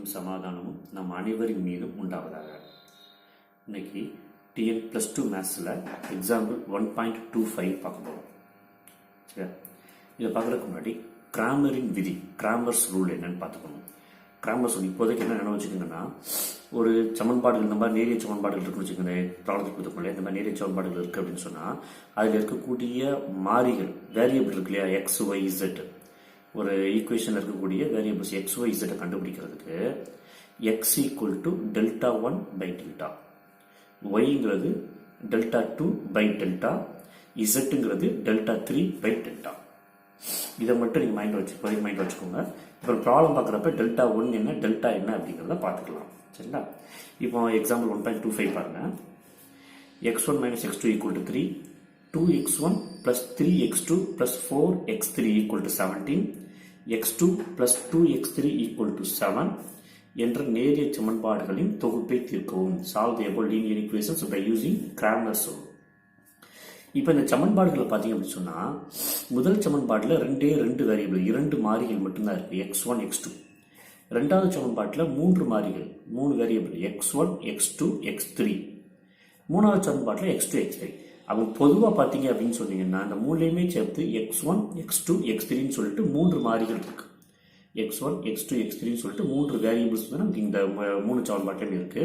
கிருபையும் சமாதானமும் நம் அனைவரின் மீதும் உண்டாவதாக. இன்னைக்கு டிஎன் +2 மேத்ஸில் எக்ஸாம்பிள் 1.25 பார்க்க போகிறோம். சரியா? இதை பார்க்குறதுக்கு முன்னாடி கிராமரின் விதி, கிராமர்ஸ் ரூல் என்னன்னு பார்த்துக்கணும். கிராமர்ஸ் ரூல் இப்போதைக்கு என்ன நினைவு வச்சுக்கோங்கன்னா, ஒரு சமன்பாடுகள் இந்த மாதிரி நேரிய சமன்பாடுகள் இருக்குன்னு வச்சுக்கோங்க. ப்ராப்ளத்துக்கு கொடுத்துக்கொள்ள இந்த மாதிரி நேரிய சமன்பாடுகள் இருக்குது அப்படின்னு சொன்னால் அதில் இருக்கக்கூடிய மாறிகள் வேரியபிள் இருக்கு இல்லையா, எக்ஸ் ஒய் இசட், ஒரு ஈக்குவேஷன் இருக்கக்கூடிய வேரியபிள்ஸ் எக்ஸ் ஒய் இசட்டை கண்டுபிடிக்கிறதுக்கு x equal to δ1 by delta, ஒய்ங்கிறது δ2 பை டெல்டா, இசட்டுங்கிறது δ3 பை டெல்டா. இதை மட்டும் நீங்கள் மைண்ட் வச்சுக்கோங்க. இப்போ ப்ராப்ளம் பார்க்குறப்ப δ1 என்ன டெல்டா என்ன அப்படிங்கிறத பார்த்துக்கலாம். சரிங்களா? இப்போ எக்ஸாம்பிள் 1.25 பாருங்க. x1 - x2 = 3, 2x1 + 3x2 + 4x3 = 17, x2 + 2x3 = 7 என்ற நேரிய சமன்பாடுகளின் தொகுப்பை தீர்க்கவும். Solve the above linear equations by using Cramer's rule. இப்போ இந்த சமன்பாடுகளை பார்த்தீங்க அப்படின்னு சொன்னால், முதல் சமன்பாட்டில் ரெண்டு வேரியபிள், 2 மாறிகள் மட்டும்தான் இருக்குது, x1 x2. ரெண்டாவது சமன்பாட்டில் 3 மாறிகள், 3 வேரியபிள், x1 x2 x3. மூணாவது சமன்பாட்டில் x2 x3. அப்போ பொதுவாக பார்த்தீங்க அப்படின்னு சொன்னீங்கன்னா இந்த மூணுலையுமே சேர்த்து x1 x2 x3ன்னு சொல்லிட்டு 3 மாறிகள் இருக்கு. x1 x2 x3ன்னு சொல்லிட்டு 3 வேரியபிள்ஸ் தான் நமக்கு இந்த 3 சமன்பாட்டிலையும் இருக்கு.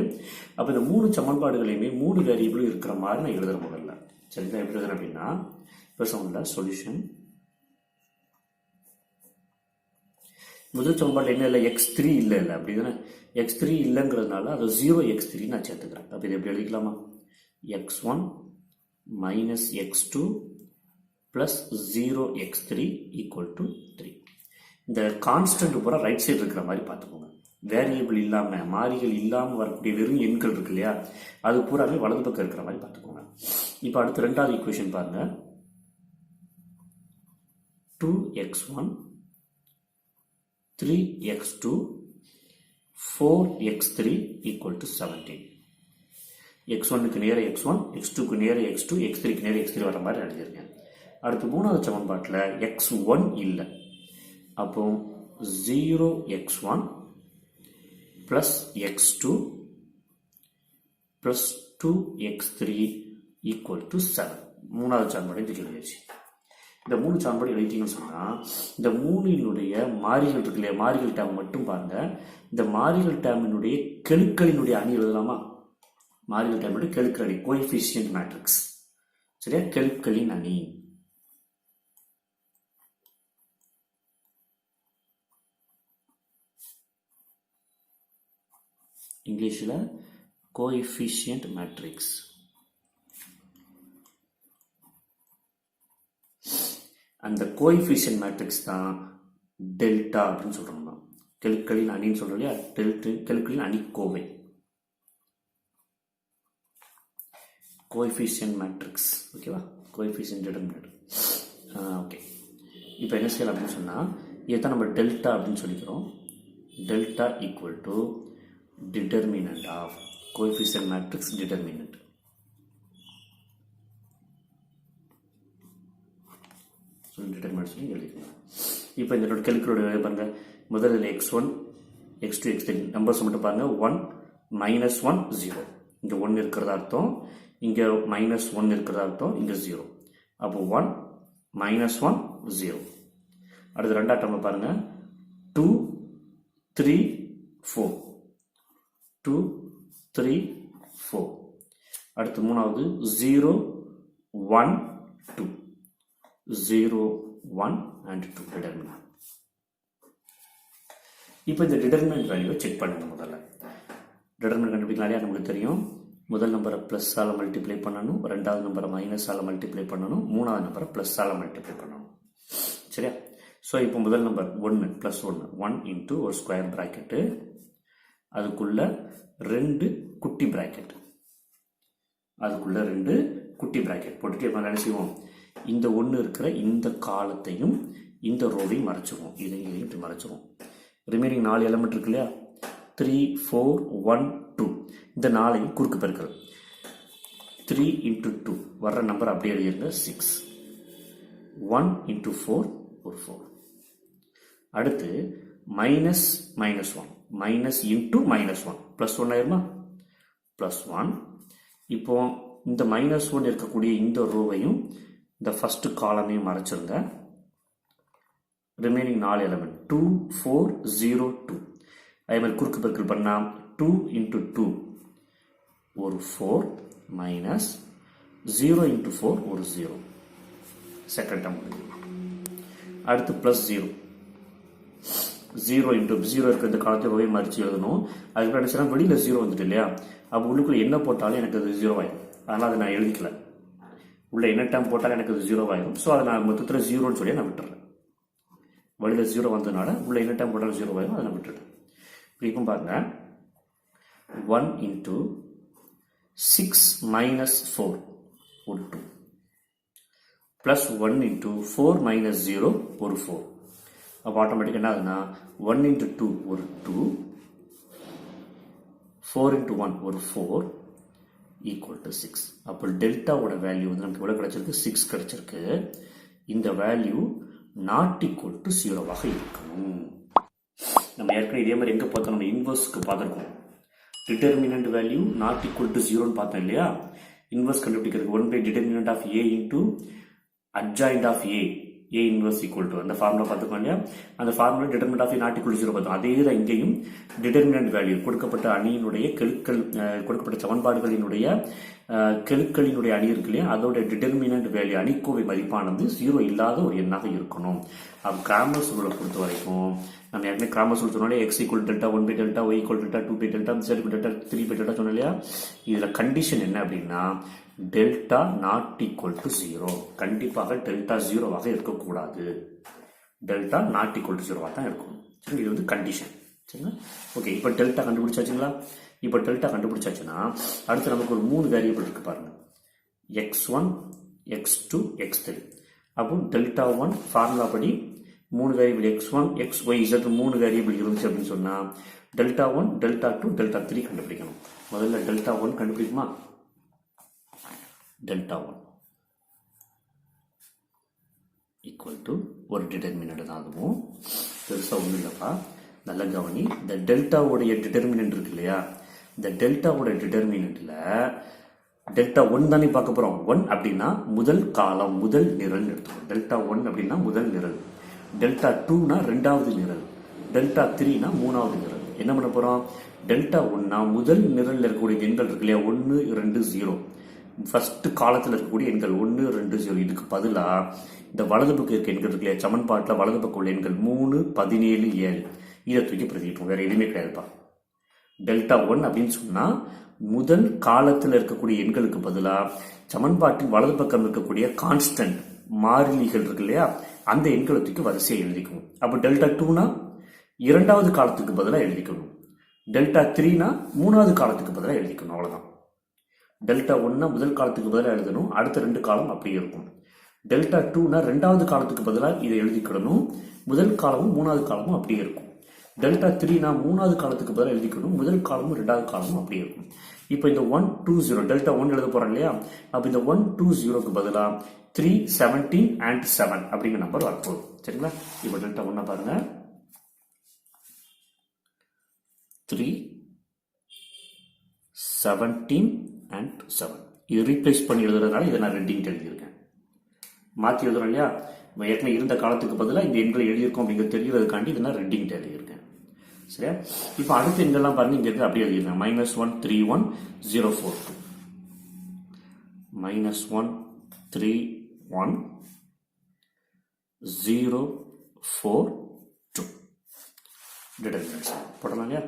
அப்போ இந்த 3 சமன்பாடுகளையுமே 3 வேரியபிளும் இருக்கிற மாதிரி நான் எழுதுற முதல்ல. சரிங்களா? எப்படி எழுதுறேன் அப்படின்னா, ஃபர்ஸ்ட் ஒன்ல சொல்யூஷன். முதல் சமன்பாடு என்ன இல்லை, x3 இல்லை அப்படிதானே. x3 இல்லைங்கிறதுனால அது 0x3 நான் சேர்த்துக்கிறேன். அப்போ இதை எப்படி எழுதிக்கலாமா, x1 - x2 + 0x3 = 3. இந்த கான்ஸ்டன்ட் பூரா ரைட் சைடு இருக்கிற மாதிரி பார்த்துக்கோங்க. வேரியபிள் இல்லாமல், மாறிகள் இல்லாமல் வரக்கூடிய வெறும் எண்கள் இருக்கு இல்லையா, அது பூராமே வலது பக்கம் இருக்கிற மாதிரி பார்த்துக்கோங்க. இப்போ அடுத்து ரெண்டாவது ஈக்குவேஷன் பாருங்க. 2x1 3x2 4x3 = 17. x1க்கு நேர x1, x2க்கு நேர x2, x3க்கு நேர x3 வர மாதிரி எழுதிருக்கேன். அடுத்து மூணாவது சமன்பாட்டில் x1 இல்லை. அப்போ 0x1 + x2 + 2x3 = 7. மூணாவது சமன்பாடு இதுக்கு எழுதியாச்சு. இந்த 3 சமன்பாடு எழுதிட்டீங்கன்னு சொன்னால், இந்த 3னுடைய மாறிகள் இருக்கு இல்லையா, மாறிகள் டேம் மட்டும் பாருங்க. இந்த மாறிகள் டேமினுடைய கெழுக்களினுடைய அணி எழுதலாமா? மாறிகள் டேமினுடைய கெழுக்கள் அணி, கோஎஃபிஷியன்ட் மேட்ரிக்ஸ். சரியா? கெழுக்களின் அணி. இங்கிலீஷில் கோஎஃபிஷியன்ட் மேட்ரிக்ஸ். அந்த கோஎஃபிஷியன்ட் மேட்ரிக்ஸ் தான் டெல்டா அப்படின்னு சொல்றோம். கெழுக்களின் அணின்னு சொல்றோம் இல்லையா, கெழுக்களின் அணிக்கோவை, கோஎஃபிஷியன்ட் மேட்ரிக்ஸ். ஓகேவா? Coefficient determinant. ஓகே, இப்போ என்ன செய்யலாம் அப்படின்னு சொன்னால், இதைத்தான் நம்ம டெல்டா அப்படின்னு சொல்லிக்கிறோம். Delta = determinant of coefficient matrix determinant. Determinant சொல்லி எழுதிக்கலாம். இப்போ இந்த கெழுக்களோட பாருங்க. முதல்ல x1 x2 x3 நம்பர்ஸ் மட்டும் பாருங்க. 1 -1 0. இங்கே 1 இருக்கிறதா அர்த்தம், இங்கே -1 இருக்கிறதா அர்த்தம், இங்கே 0. அப்போ 1 -1 0. அடுத்து ரெண்டாவது டேர்ம்ல பாருங்க. 2 3 4 2 3 4. அடுத்து மூணாவது 0 1 2 0 1 and 2 டிட்டர்மினன்ட். இப்போ இந்த டிட்டர்மினன்ட் வேல்யூவை செக் பண்ணுங்க. முதல்ல டிட்டர்மினன்ட் கண்டுபிடிக்கலாம்லையா, நமக்கு தெரியும். முதல் நம்பரை +ஆல் மல்டிப்ளை பண்ணணும், ரெண்டாவது நம்பரை -ஆல் மல்டிப்ளை பண்ணணும், மூணாவது நம்பரை +ஆல் மல்டிப்ளை பண்ணணும். சரியா? ஸோ இப்போ முதல் நம்பர் 1 +1 1 × ஒரு ஸ்கொயர் ப்ராக்கெட்டு, அதுக்குள்ள 2 குட்டி ப்ராக்கெட், அதுக்குள்ள 2 குட்டி ப்ராக்கெட் போட்டுட்டு இப்போ என்ன செய்வோம், இந்த 1 இருக்கிற இந்த காலத்தையும் இந்த ரோவையும் மறைச்சிருவோம். இதையும் இப்படி மறைச்சிருவோம். ரிமைனிங் 4 எலமெண்ட் இருக்கு இல்லையா, 3 4 1 2, இந்த 4ஐயும் குறுக்கு பெருக்கிறது. 3 × 2 வர்ற நம்பர் அப்படியே எழுதிருங்க 6. 1 × 4 ஒரு 4. அடுத்து -1 மைனஸ் இன்ட்டு -1 +1 ஆயிருமா +1. இப்போ இந்த -1 இருக்கக்கூடிய இந்த ரோவையும் இந்த ஃபர்ஸ்ட் காலமையும் மறைச்சிருங்க. Remaining 4 element 2 4 0 2. அதே மாதிரி குறுக்கு பெருக்கல் பண்ணா 2 × 2 ஒரு 4 மைனஸ் 0 × 4 ஒரு 0. செகண்ட் டேர்ம் முடிஞ்சு. அடுத்து +0 0 × 0 இருக்கிற இந்த காலத்தை ரோவை மறிச்சு எழுதணும். அதுக்கப்புறம் என்ன செய்யலாம், வெளியில் 0 வந்துட்டு இல்லையா, அப்போ உள்ளுக்குள்ள என்ன போட்டாலும் எனக்கு அது 0 ஆயிடும். அதனால் அதை நான் எழுதிக்கல. உள்ள என்ன டேர்ம் போட்டாலும் எனக்கு அது 0 ஆயிடும். ஸோ அதை நான் மொத்தத்தில் 0ன்னு சொல்லி நான் விட்டுறேன். வெளியில் 0 வந்ததுனால உள்ள என்ன டேர்ம் போட்டாலும் 0 ஆயிடும், அதை நான் விட்டுட்டேன். இப்போ பாருங்க 1 × 6 - 4 ஒரு 2 ப்ளஸ் 1 × 4 - 0 ஒரு 4. அப்போ ஆட்டோமேட்டிக் என்ன ஆகுதுன்னா 1 × 2 ஒரு 2, 4 × 1 ஒரு 4 = 6. அப்போ டெல்டாவோட வேல்யூ வந்து நமக்கு எவ்வளோ கிடைச்சிருக்கு, 6 கிடைச்சிருக்கு. இந்த வேல்யூ நாட் ஈக்குவல் டு 0வாக இருக்கணும். நம்ம ஏற்கனவே இதே மாதிரி எங்கே பார்த்தோம், நம்ம இன்வர்ஸ்க்கு பார்த்துருக்கோம். Determinant value not equal to 0ன்னு பார்த்தோம் இல்லையா. இன்வர்ஸ் கண்டுபிடிக்கிறதுக்கு 1/determinant of a into adjoint of a inverse equal to அந்த ஃபார்முலா பார்த்துக்கோங்க இல்லையா. அந்த formula determinant of not equal to 0 பார்த்தோம். அதே தான் இங்கேயும் டிட்டர்மினன்ட் வேல்யூ கொடுக்கப்பட்ட அணியினுடைய கெழுக்கள், கொடுக்கப்பட்ட சமன்பாடுகளினுடைய கெழுக்களினுடைய அணி இருக்கு இல்லையா, அதோட டிட்டர்மினன்ட் வேல்யூ அணிக்கோவை மதிப்பானது 0 இல்லாத ஒரு எண்ணாக இருக்கணும். அப்போ கிராமர் சூழலை பொறுத்த வரைக்கும் நம்ம ஏற்கனவே கிராமர் சூழல் சொன்னாலே x = டெல்டா 1/டெல்டா, y = டெல்டா 2/டெல்டா, z = டெல்டா 3/டெல்டா சொன்னோம் இல்லையா. இதில் கண்டிஷன் என்ன அப்படின்னா டெல்டா நாட் ஈக்குவல் டு 0. கண்டிப்பாக டெல்டா 0வாக இருக்கக்கூடாது. டெல்டா நாட் ஈக்குவல் டு 0வாக தான் இருக்கும். சரி, இது வந்து கண்டிஷன். சரிங்களா. ஓகே, இப்போ டெல்டா கண்டுபிடிச்சாச்சுங்களா. இப்போ டெல்டா கண்டுபிடிச்சாச்சுன்னா அடுத்து நமக்கு ஒரு 3 வேரியபிள் இருக்கு பாருங்க, x1 x2 x3. அப்போ டெல்டா 1 ஃபார்முலா படி 3 variable x1 xy z 3 variable இருந்துச்சு அப்படின்னு சொன்னா டெல்டா 1 டெல்டா 2 டெல்டா 3 கண்டுபிடிக்கணும். முதல்ல டெல்டா 1 கண்டுபிடிக்குமா. டெல்டா 1 ஈக்குவல் டு ஒரு டிட்டர்மினன்ட் தான், அதுவும் பெருசா ஒன்றும் இல்லைப்பா. நல்ல கவனி, இந்த டெல்டாவுடைய டிட்டர்மினன்ட் இருக்கு இல்லையா, இந்த டெல்டாவோட டிட்டர்மினன்ட்ல டெல்டா 1 தானே பார்க்க போறோம். 1 அப்படின்னா முதல் காலம், முதல் நிரல் எடுத்துக்கணும். டெல்டா 1 அப்படின்னா முதல் நிரல், டெல்டா 2னா ரெண்டாவது நிரல், டெல்டா 3னா மூணாவது நிரல். என்ன பண்ண போறோம், டெல்டா 1னா முதல் நிரல் இருக்கக்கூடிய எண்கள் இருக்கு இல்லையா, 1 2 0. ஃபர்ஸ்ட் காலத்தில் இருக்கக்கூடிய எண்கள் 1 2 0. இதுக்கு பதிலாக இந்த வலது பக்கம் இருக்க எண்கள் இருக்கு இல்லையா, சமன்பாட்டில் வலது பக்கம் உள்ள எண்கள் 3 17 7 இதை தூக்கி பிரதிட்டோம். வேற எதுவுமே கிடையாதுப்பா. டெல்டா 1 அப்படின்னு சொன்னா முதல் காலத்தில் இருக்கக்கூடிய எண்களுக்கு பதிலாக சமன்பாட்டின் வலது பக்கம் இருக்கக்கூடிய கான்ஸ்டன்ட் மாறிலிகள் இருக்கு இல்லையா, அந்த எண்களை தூக்கி வரிசையை எழுதிக்கணும். அப்போ டெல்டா 2னா இரண்டாவது காலத்துக்கு பதிலாக எழுதிக்கணும், டெல்டா 3னா மூணாவது காலத்துக்கு பதிலாக எழுதிக்கணும். அவ்வளவுதான். டெல்டா 1னா முதல் காலத்துக்கு பதிலாக எழுதணும், அடுத்த 2 காலம் அப்படியே இருக்கும். டெல்டா 2னா ரெண்டாவது காலத்துக்கு பதிலாக இதை எழுதிக்கிடணும், முதல் காலமும் மூணாவது காலமும் அப்படியே இருக்கும். டெல்டா 3னா மூணாவது காலத்துக்கு பதிலாக எழுதிக்கணும், முதல் காலமும் ரெண்டாவது காலமும் அப்படியே இருக்கும். இப்போ இந்த 1 2 0 டெல்டா 1 எழுத போறோம் இல்லையா, அப்போ இந்த 1 2 0க்கு பதிலாக 3 17 and 7 அப்படிங்கிற நம்பர் வரப்போகுது. சரிங்களா. இப்போ டெல்டா 1 பாருங்க, 3 17 and 7. இது ரீப்ளேஸ் பண்ணி எழுதுறதுனால இதை நான் ரெட்டிங் எழுதியிருக்கேன். மாற்றி எழுதுறோம் இல்லையா, ஏற்கனவே இருந்த காலத்துக்கு பதிலாக இந்த எண்களை எழுதியிருக்கோம் அப்படிங்கிறது தெரியறதுக்காண்டி இதை நான் ரெட்டிங் எழுதியிருக்கேன். சரியா. இப்போ அடுத்த எண்கள்லாம் பாருங்க, இங்க இருக்கு அப்படியே எழுதியிருக்கேன். -1 31 0 4 2, -1 31 0 4 2 டிட்டர்மினன்ட்ஸ் போடலாம் இல்லையா.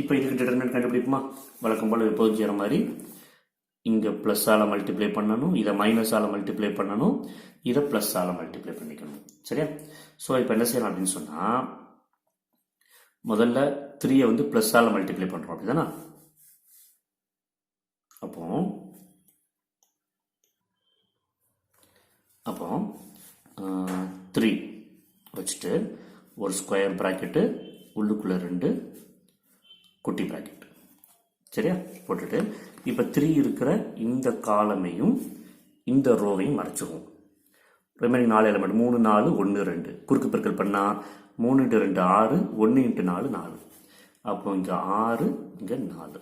இப்போ இதுக்கு டிட்டர்மினன்ட் கண்டுபிடிக்குமா, வழக்கம் போல எப்போதும் செய்யற மாதிரி இங்க பிளஸ் ஆல மல்டிப்ளை பண்ணணும், இதை மைனஸ் ஆல மல்டிப்ளை பண்ணணும், இதை பிளஸ் ஆல மல்டிப்ளை பண்ணிக்கணும். சரியா. ஸோ இப்போ என்ன செய்யலாம் அப்படின்னு சொன்னா முதல்ல 3 வந்து பிளஸ் ஆல மல்டிப்ளை பண்றோம் அப்படிதானா. அப்போ 3 வச்சுட்டு ஒரு ஸ்கொயர் பிராக்கெட்டு, உள்ளுக்குள்ள 2 குட்டி பிராக்கெட். சரியா போட்டுட்டு இப்போ 3 இருக்கிற இந்த காலமையும் இந்த ரோவையும் மறைச்சிருவோம். ரிமைனிங் 4 எலிமெண்ட் 3 4 1 2 குறுக்கு பெருக்கல் பண்ணா 3 × 2 6 1 × 4 4. அப்போ இங்கே 6 இங்கே 4.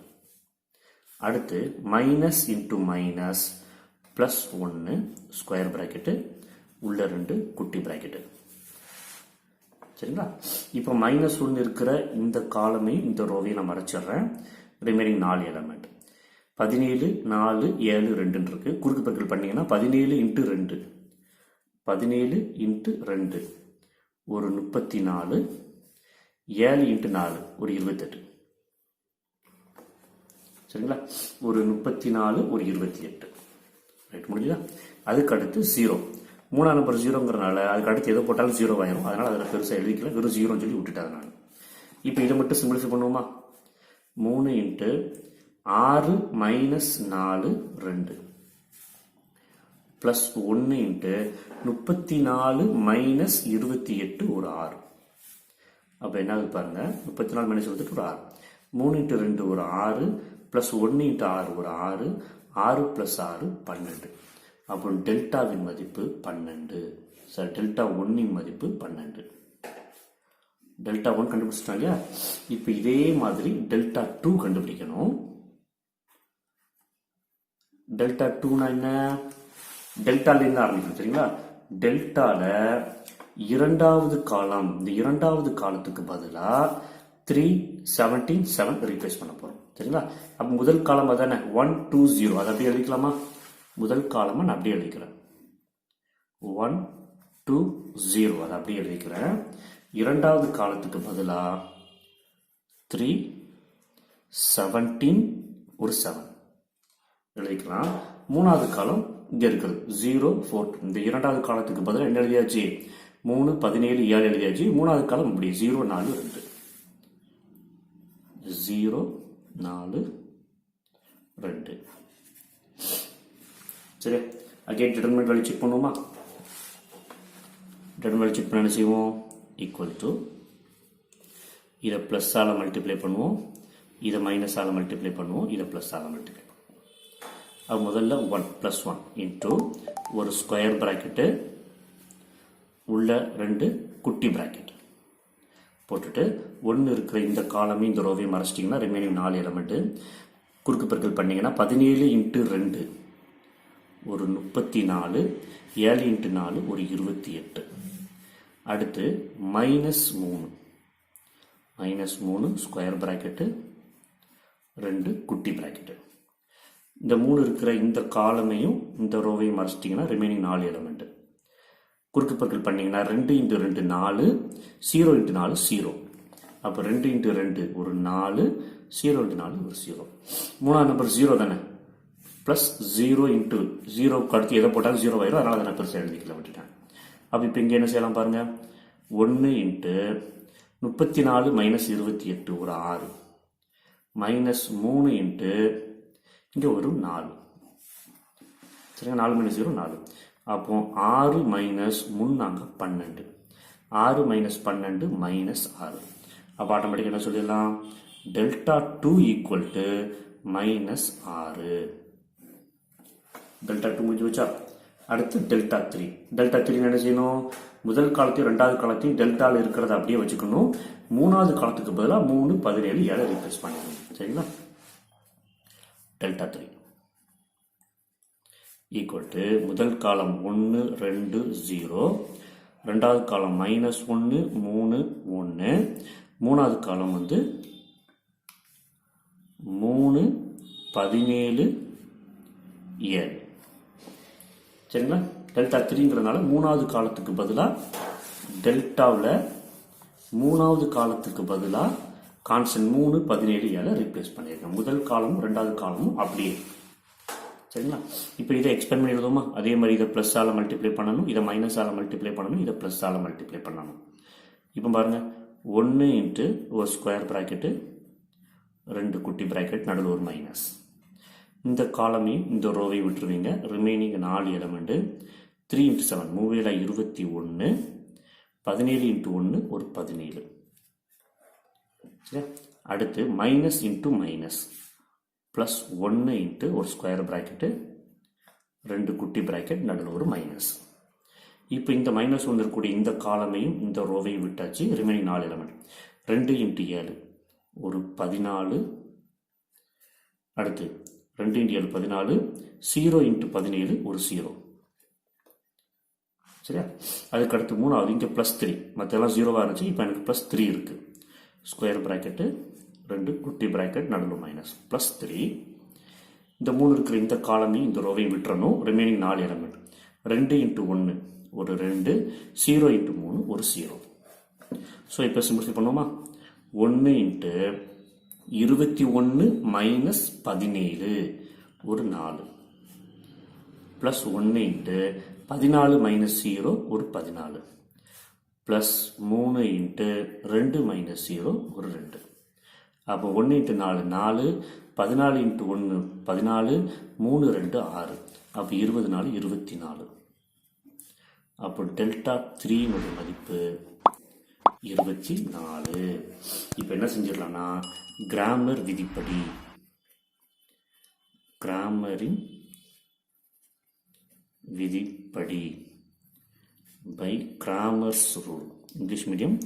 அடுத்து minus into minus plus 1 square bracket உள்ள 2 குட்டி ப்ராக்கெட்டு. சரிங்களா? இப்போ -1 இருக்கிற இந்த காலமையும் இந்த ரோவையும் நான் மறைச்சிடுறேன். ரிமைனிங் 4 எலமெண்ட் 17 4 7 2 இருக்கு. குறுக்கு பெருக்கல் பண்ணீங்கன்னா 17 இன்ட்டு 2 17 இன்ட்டு 2 ஒரு 34, 7 இன்ட்டு 4 ஒரு 28. சரிங்களா? ஒரு 34 ஒரு 28. ரைட், முடிஞ்சதா? அதுக்கு அடுத்து 0. 3ஆம் நம்பர் 0ங்கிறனால அதுக்கு அடுத்து எதை போட்டாலும் 0 ஆயிரும். அதனால அதில் பெருசாக எழுதிக்கல, வெறும் 0ன்னு சொல்லி விட்டுட்டேன் நான். இப்போ இதை மட்டும் சிம்பிளிஃபை பண்ணுவோமா? 3 into 6 minus 4 2 plus 1 into 34 minus 28 ஒரு 6. அப்போ என்ன ஆகுது பாருங்க, 34 மைனஸ் 28 ஒரு 6. 3 இன்ட்டு 2 ஒரு 6 ப்ளஸ் 1 இன்ட்டு 6 ஒரு 6 6 ப்ளஸ் 6 12. அப்போ டெல்டாவின் மதிப்பு 12. சார், டெல்டா 1இன் மதிப்பு 12. டெல்டா 1 கண்டுபிடிச்சிட்டோம் இல்லையா? இப்போ இதே மாதிரி டெல்டா 2 கண்டுபிடிக்கணும். டெல்டா 2னா என்ன? டெல்டால இருந்து ஆரம்பிக்கும். சரிங்களா? டெல்டால இரண்டாவது காலம், இந்த இரண்டாவது காலத்துக்கு பதிலா 3 17 7 ரீப்ளேஸ் பண்ண போறோம். சரிங்களா? அப்ப முதல் காலம் அதானே 1 2 0, அதை அப்படியே எழுதிக்கலாமா? முதல் காலமா நான் அப்படியே எழுதிக்கிறேன் 1 2 0, அதை அப்படியே எழுதிக்கிறேன். இரண்டாவது காலத்துக்கு பதிலா 3 17 ஒரு 7 எழுதிக்கலாம். மூணாவது காலம் இங்க இருக்குது 0 4. இந்த இரண்டாவது காலத்துக்கு பதிலா என்ன எழுதியாச்சு? 3 17 7 எழுதியாச்சு. மூணாவது காலம் இப்படி 0 4 2 0 4 2. சரி, அகைன் டிட்டர்மினன்ட் வேல்யூ செக் பண்ணுவோமா? டிட்டர்மினன்ட் வேல்யூ செக் பண்ண என்ன செய்வோம்? ஈக்குவல் டு இதை பிளஸ் ஆல மல்டிப்ளை பண்ணுவோம், இதை மைனஸ் ஆல மல்டிப்ளை பண்ணுவோம், இதை பிளஸ் ஆல மல்டிப்ளை பண்ணுவோம். அது முதல்ல 1 + 1 இன்டூ ஒரு ஸ்கொயர் பிராக்கெட்டு உள்ள 2 குட்டி பிராக்கெட் போட்டுட்டு 1 இருக்கிற இந்த காலமையும் இந்த ரோவையும் மறைச்சிட்டிங்கன்னா ரிமைனிங் 4 எலமெண்ட்டு. குறுக்கு பெருக்கல் பண்ணிங்கன்னா 17 இன்ட்டு 2 ஒரு 34, 7 இன்ட்டு 4 ஒரு 28. அடுத்து -3 ஸ்கொயர் பிராக்கெட்டு 2 குட்டி பிராக்கெட்டு. இந்த 3 இருக்கிற இந்த காலமையும் இந்த ரோவையும் மறைச்சிட்டிங்கன்னா ரிமைனிங் 4 எலமெண்ட். குறுக்கு பெருக்கல் பண்ணிங்கன்னா 2 இன்ட்டு 2 4, 0 இன்ட்டு 4 0. அப்போ 2 இன்ட்டு 2 ஒரு 4, 0 இன்ட்டு 4 ஒரு 0. மூணாவது நம்பர் 0 தானே, ப்ளஸ் 0 இன்ட்டு 0க்கு அடுத்து எதை போட்டாலும் 0 ஆயிரும். அதனால அதை நான் பெருசாக எழுதிக்கல, விட்டுட்டேன். அப்போ இப்போ இங்கே என்ன செய்யலாம் பாருங்க, 1 இன்ட்டு 34 மைனஸ் 28 ஒரு 6 மைனஸ் 3 இன்ட்டு இங்கே ஒரு 4. சரிங்க, 4 மைனஸ் 0 4. அப்போ 6 மைனஸ் 3 12, 6 மைனஸ் 12 மைனஸ் 6. அப்போ ஆட்டோமேட்டிக்காக என்ன சொல்லிடலாம்? Delta 2 equal to minus 6. Delta 2 முடிஞ்சு வச்சா? அடுத்து டெல்டா 3. டெல்டா 3 என்ன செய்யணும்? முதல் காலத்தையும் ரெண்டாவது காலத்தையும் டெல்டாவில் இருக்கிறத அப்படியே வச்சுக்கணும். மூணாவது காலத்துக்கு பதிலாக 3 17 7 ரீப்ளேஸ் பண்ணிடணும். சரிங்களா? டெல்டா 3 ஈக்குவல் டு முதல் காலம் 1 2 0, ரெண்டாவது காலம் -1 3 1, மூணாவது காலம் 3 17 7. சரிங்களா? டெல்டா 3ங்கிறதுனால மூணாவது காலத்துக்கு பதிலாக டெல்டாவில் மூணாவது காலத்துக்கு பதிலாக கான்ஸ்டன்ட் 3 17 7 ரீப்ளேஸ் பண்ணியிருக்கேன். முதல் காலமும் ரெண்டாவது காலமும் அப்படியே. சரிங்களா? இப்போ இதை எக்ஸ்பேண்ட் பண்ணி எழுதுவோமா? அதே மாதிரி இதை ப்ளஸ் ஆல மல்டிப்ளை பண்ணணும், இதை மைனஸ் ஆல மல்டிப்ளை பண்ணணும், இதை ப்ளஸ் ஆல மல்டிப்ளை பண்ணணும். இப்போ பாருங்க, 1 இன்ட்டு ஒரு ஸ்கொயர் ப்ராக்கெட்டு 2 குட்டி ப்ராக்கெட் நடுவில் ஒரு மைனஸ். இந்த காலமையும் இந்த ரோவை விட்டுருவீங்க. ரிமைனிங் 4 எலமெண்ட் 3 இன்ட்டு 7 3 21, 17 இன்ட்டு 1 ஒரு 17. சரியா? அடுத்து minus into minus plus 1 into ஒரு ஸ்கொயர் ப்ராக்கெட்டு 2 குட்டி ப்ராக்கெட் நடுவில் ஒரு மைனஸ். இப்போ இந்த -1 இருக்கக்கூடிய இந்த காலமையும் இந்த ரோவையும் விட்டாச்சு. ரிமைனிங் 4 எலமெண்ட் 2 இன்ட்டு 7 ஒரு 14, அடுத்து 2 × 7 14, 0 × 17 ஒரு 0. சரியா? அதுக்கு அடுத்து 3வது இங்கே +3, மற்றெல்லாம் 0வாக இருந்துச்சு, இப்போ எனக்கு +3 இருக்கு. ஸ்கொயர் ப்ராக்கெட்டு 2 குட்டி ப்ராக்கெட் நடுவில் மைனஸ் +3. இந்த 3 இருக்கிற இந்த காலமையும் இந்த ரோவையும் விட்டுறணும். Remaining 4 element. 2 × 1 ஒரு 2, 0 × 3 ஒரு 0. ஸோ இப்போ சிம்பிளிஃபை பண்ணுவோமா? 1 × 21 - 17 ஒரு 4, ப்ளஸ் 1 × 14 - 0 ஒரு 14, ப்ளஸ் 3 × 2 - 0 ஒரு 2. அப்போ 1 × 4 4, 14 × 1 14, 3 2 6. அப்போ 24 24. அப்போ டெல்டா 3 மதிப்பு 24. இப்போ என்ன செஞ்சிடலாம்னா கிராமர் விதிப்படி, கிராமரின் விதிப்படி by Cramer's rule, English medium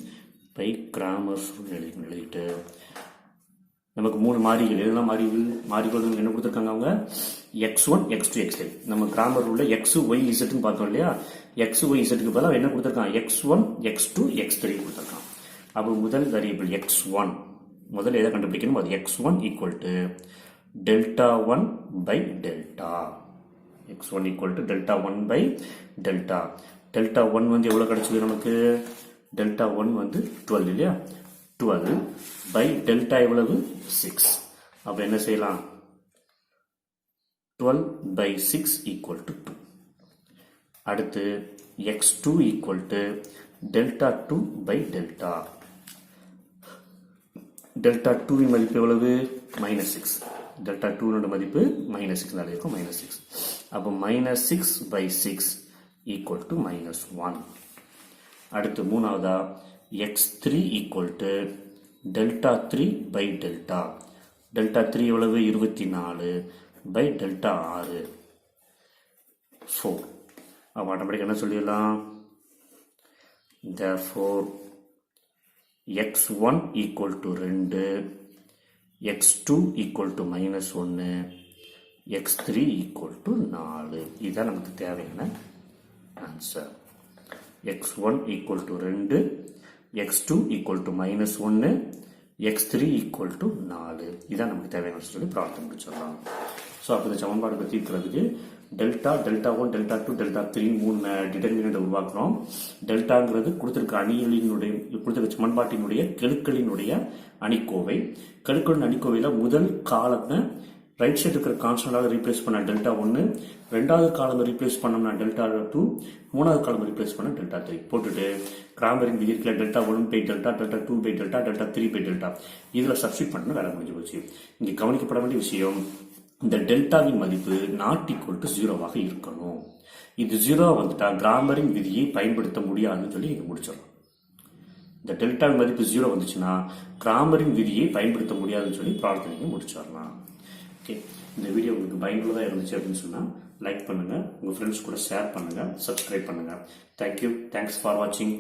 by Cramer's rule எழுதிட்டு நமக்கு 3 மாறிகள், எதெல்லாம் மாறிகள் என்ன கொடுத்துருக்காங்க அவங்க? x1 x2 x3. நம்ம கிராமர் ரூல்ல x y z பார்த்தோம் இல்லையா? x y z க்கு பதிலாக என்ன கொடுத்துருக்கான்? x1 x2 x3 கொடுத்துருக்கான். அப்போ முதல் வேரியபிள் x1, முதல்ல எதை கண்டுபிடிக்கணும்? அது x1 = delta 1 by delta. x1 = delta 1 by delta. Delta 1 வந்து எவ்வளோ கிடைச்சது நமக்கு? டெல்டா 1 வந்து 12 இல்லையா? 12 பை டெல்டா எவ்வளவு? 6. அப்போ என்ன செய்யலாம்? 12 பை 6 = 2. அடுத்து x2 = delta 2 by delta. Delta 2 மதிப்பு எவ்வளவு? -6. டெல்டா 2 மதிப்பு -6 இருக்கும், -6. அப்போ -6 பை 6 = -1. அடுத்து மூணாவதா x3 = delta 3 by delta. Delta 3 எவ்வளவு? 24 பை டெல்டா 6 4. அப்போ ஆட்டோமேட்டிக் என்ன சொல்லிடலாம்? therefore x1 = 2, x2 = -1, x3 = 4. இதுதான் நமக்கு தேவையான ஆன்சர். x1 = 2, x2 = -1, x3 = 4. இதான் நமக்கு தேவையான சொல்லி ப்ராப்ளம் முடிச்சிடலாம். ஸோ அப்போ இந்த சமன்பாடு தீர்க்கிறதுக்கு டெல்டா 1 டெல்டா 2 டெல்டா 3 3 டிட்டர்மினண்ட்டை உருவாக்குறோம். டெல்டாங்கிறது கொடுத்திருக்க அணிகளினுடைய, கொடுத்திருக்க சமன்பாட்டினுடைய கெழுக்களினுடைய அணிக்கோவை. கெழுக்களின் அணிக்கோவையில் முதல் காலத்தை ரைட் சைடு இருக்கிற கான்ஸ்டன்டாக ரீப்ளேஸ் பண்ண டெல்டா 1, ரெண்டாவது காலம் ரீப்ளேஸ் பண்ணோம்னா டெல்டா 2, மூணாவது காலம் ரீப்ளேஸ் பண்ண டெல்டா 3 போட்டுட்டு கிராமரின் விதி இருக்கிற delta 1 by delta, delta 2 by delta, delta 3 by delta இதில் சப்ஸ்டிட் பண்ண வேலை முடிஞ்சு போச்சு. இங்கே கவனிக்கப்பட வேண்டிய விஷயம், இந்த டெல்டாவின் மதிப்பு ≠ 0வாக இருக்கணும். இது 0 வந்துட்டா கிராமரின் விதியை பயன்படுத்த முடியாதுன்னு சொல்லி இங்கே முடிச்சிடலாம். இந்த டெல்டாவின் மதிப்பு 0 வந்துச்சுன்னா கிராமரின் விதியை பயன்படுத்த முடியாதுன்னு சொல்லி ப்ராப்ளத்தை முடிச்சிடலாம். ஓகே, இந்த வீடியோ உங்களுக்கு பயனுள்ளதாக இருந்துச்சு அப்படின்னு சொன்னால் லைக் பண்ணுங்கள், உங்கள் ஃப்ரெண்ட்ஸ் கூட ஷேர் பண்ணுங்கள், சப்ஸ்கிரைப் பண்ணுங்கள். தேங்க்யூ, தேங்க்ஸ் ஃபார் வாட்சிங்.